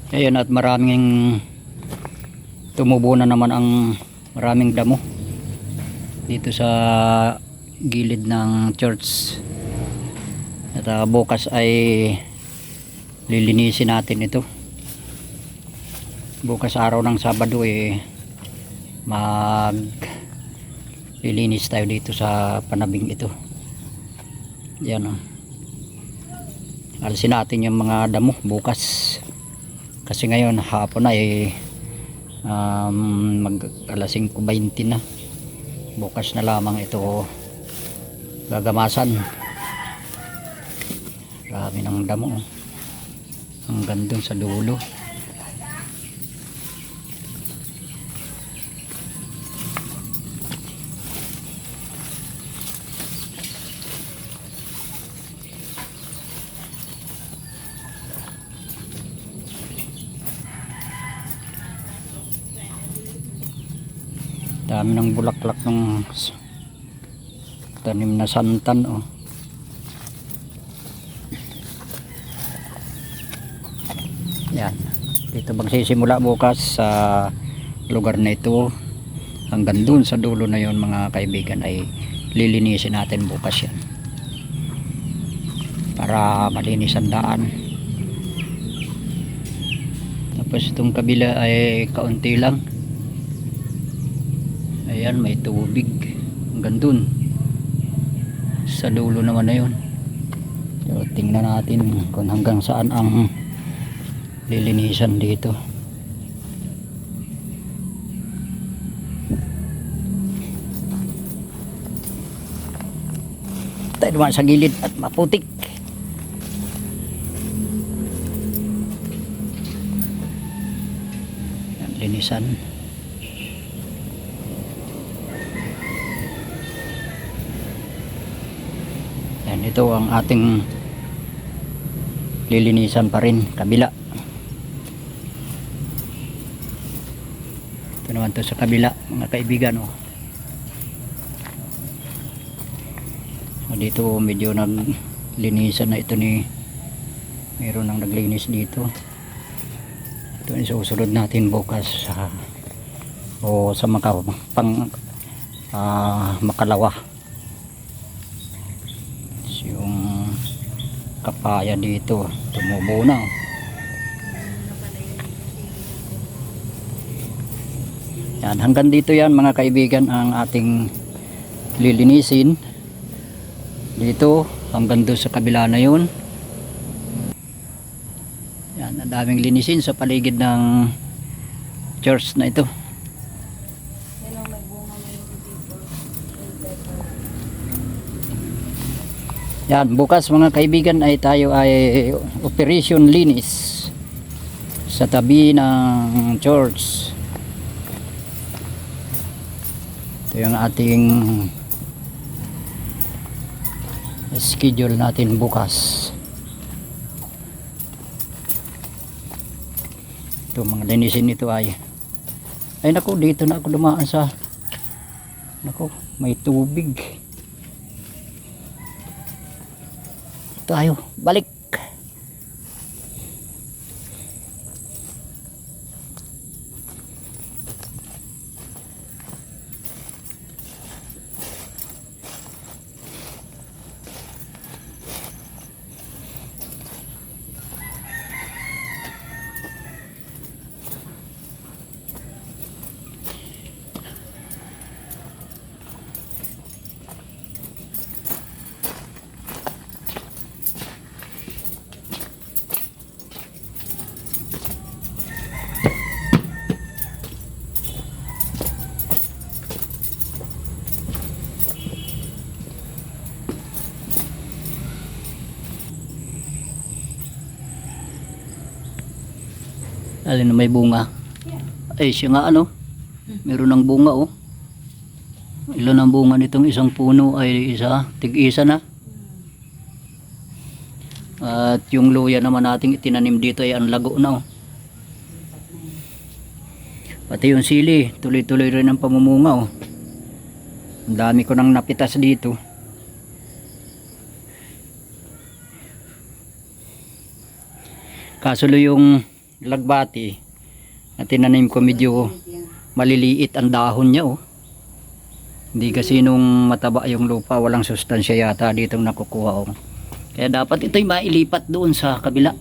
Ayan, at maraming tumubo na naman ang maraming damo dito sa gilid ng church. At bukas ay lilinisin natin ito. Bukas araw ng Sabado mag lilinis tayo dito sa panabing ito. Yan o. Alisin natin yung mga damo bukas. Kasi ngayon hapon na mag alas 5:20 na. Bukas na lamang ito gagamasan. Marami ng damo hanggang dun sa dulo. Dami ng bulaklak ng tanim na santan oh. Yan. Dito magsisimula bukas sa lugar na ito hanggang dun sa dulo na yon mga kaibigan ay lilinisin natin bukas yan para malinis ang daan. Tapos itong kabila ay kaunti lang. Ayan, may tubig hanggang dun sa dulo naman na yun. So, tingnan natin kung hanggang saan ang lilinisan dito. Tayo naman sa gilid at maputik. Yan, linisan. Yan, ito ang ating lilinisan pa rin kabila. Ito naman to sa kabila mga kaibigan oh. Dito medyo naglinisan na ito meron nang naglinis dito. Ito yung susunod natin bukas o sa Makalawa. Yung kapaya dito tumubo na oh. Yan, hanggang dito yan mga kaibigan ang ating lilinisin dito hanggang doon sa kabila na yun. Yan, ang daming linisin sa paligid ng church na ito. Yan, bukas mga kaibigan ay tayo ay operation linis sa tabi ng church. Ito yung ating schedule natin bukas. Ito mga linisin nito ay naku, dito na ako dumaan sa naku, may tubig. Tayo balik. Alin na may bunga? Ay siya nga ano, meron ng bunga oh. Ilan ang bunga nitong isang puno ay tig-isa na. At yung luya naman nating itinanim dito ay ang lago na oh. Pati yung sili, tuloy-tuloy rin ang pamumunga oh. Ang dami ko nang napitas dito. Kaso yung lagbati na tinanim ko, medyo maliliit ang dahon niya, oh. Hindi kasi nung mataba yung lupa, walang sustansya yata ditong nakukuha, oh. Kaya dapat ito'y mailipat doon sa kabila.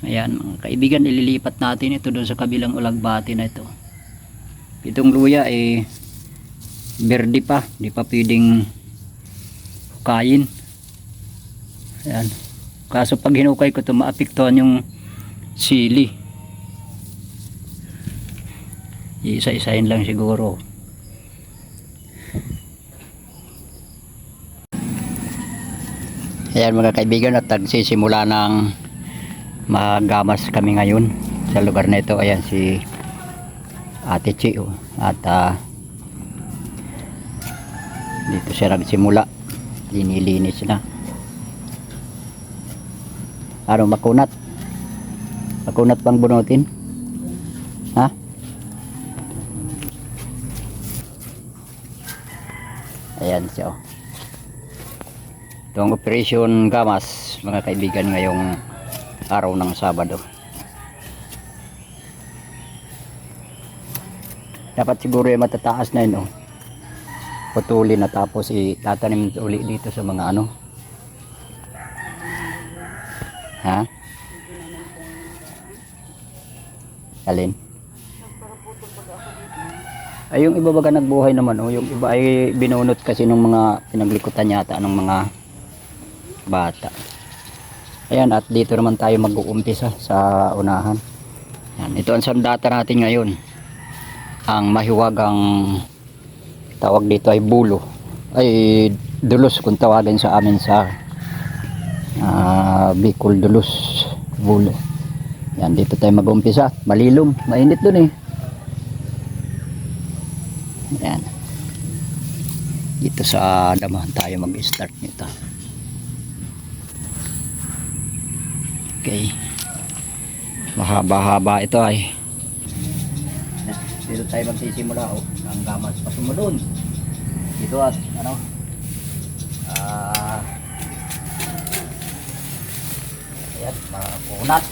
Ayan mga kaibigan, ililipat natin ito doon sa kabilang ulagbati na ito. Itong luya eh berde pa, di pa pwedeng kain. Ayan. Kaso pag hinukay ko ito, maapektuhan yung sili. Isa-isahin lang siguro. Ayan mga kaibigan, at nagsisimula ng magamas kami ngayon sa lugar na ito. Ayan si Ate Chi, oh. At dito siya nagsimula, linilinis na. Ano, makunat bang bunutin? Ha? Ayan siya, oh. Itong operation gamas mga kaibigan ngayong araw ng Sabado. Dapat siguro yung matataas na yun, oh. Putulin na tapos itatanim uli dito sa mga ano. Ha? Alin? Ay, yung iba baga nagbuhay naman, oh. Yung iba ay binunot kasi ng mga pinaglikutan yata ng mga bata. Ayan, at dito naman tayo mag-uumpisa sa unahan. Yan, ito ang sandata natin ngayon. Ang mahiwagang tawag dito ay bulo. Ay dulos kung tawagin sa amin sa Bicol, dulos, bulo. Yan, dito tayo mag-uumpisa. Malilom, mainit dun eh. Yan. Dito sa damahan tayo mag-start nito. Okay. Mahaba-haba ito ay. Dito tayo magsisimula, oh. Ang gamas pa sumunod. Dito at ano? Ayan, makunat.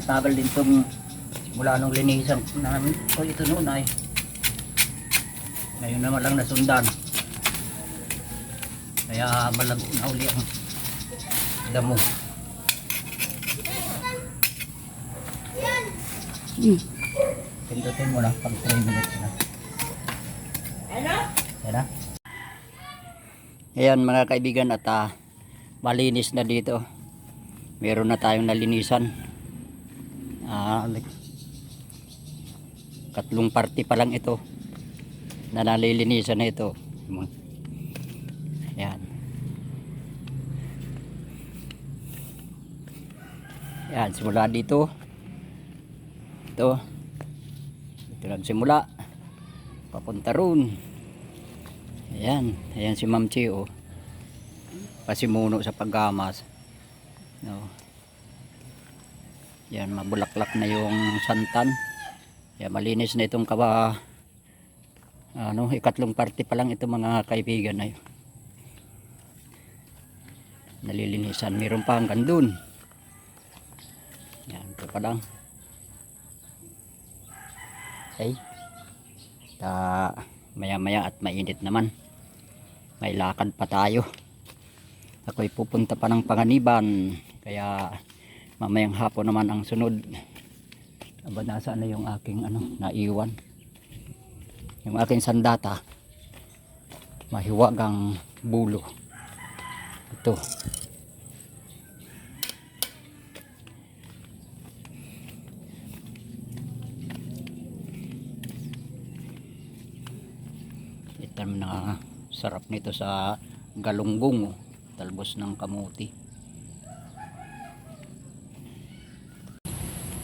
Tagal din itong mula nung linisan namin. O ito noon ay ngayon naman lang nasundan, kaya malago na uli ang damo. Pindutin mo na pag 3 minutes na. Ayan. Ayan mga kaibigan, at malinis na dito. Meron na tayong nalinisan. Katlong party pa lang ito na nalilinisan na ito. Ayan. Ayan, simula dito. Ito nagsimula papunta roon. Ayan, ayan si Ma'am Chi, oh. Pasimuno sa paggamas, no. Yan, mabulaklak na yung santan. Yan, malinis na itong ikatlong party pa lang ito mga kaibigan na yun. Nalilinisan, meron pa hanggang dun. Yan, ito pa lang. Okay. Maya maya at mainit naman. May lakad pa tayo. Ako'y pupunta pa ng Panganiban. Kaya mamayang hapon naman ang sunod. Aba, nasaan na yung aking naiwan. Yung aking sandata. Mahiwagang bulo. Ito. Ito na sarap nito sa galunggong, talbos ng kamuti.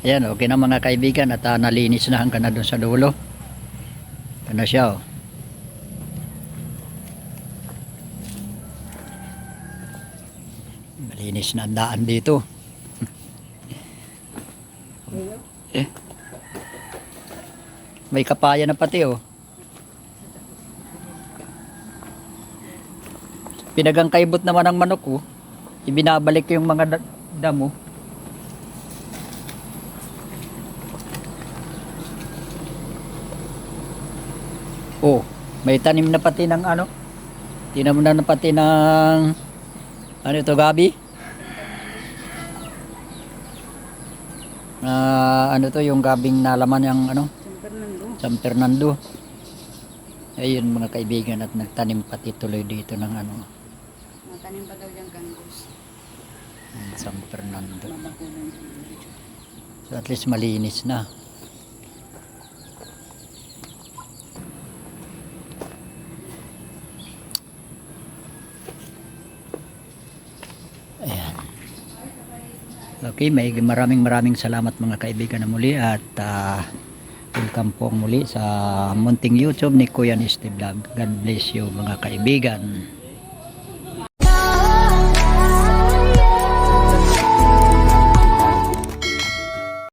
Ayan, okay na mga kaibigan, at nalinis na hanggang na doon sa dulo. Ito na siya, oh. Malinis na ang daan dito. May kapaya na pati, oh. Pinagangkaibot naman ng manok, oh. Ibinabalik yung mga damo. Oh, may tanim na pati ng Tinan mo na pati ng ito, gabi? To yung gabing nalaman yung San Fernando. Ayun mga kaibigan, at nagtanim pati tuloy dito ng Matanim pa daw diyang kangus. San Fernando. So at least malinis na. Ayan. Okay, maraming salamat mga kaibigan na muli, at welcome po muli sa munting YouTube ni Kuya Steve Vlog. God bless you mga kaibigan.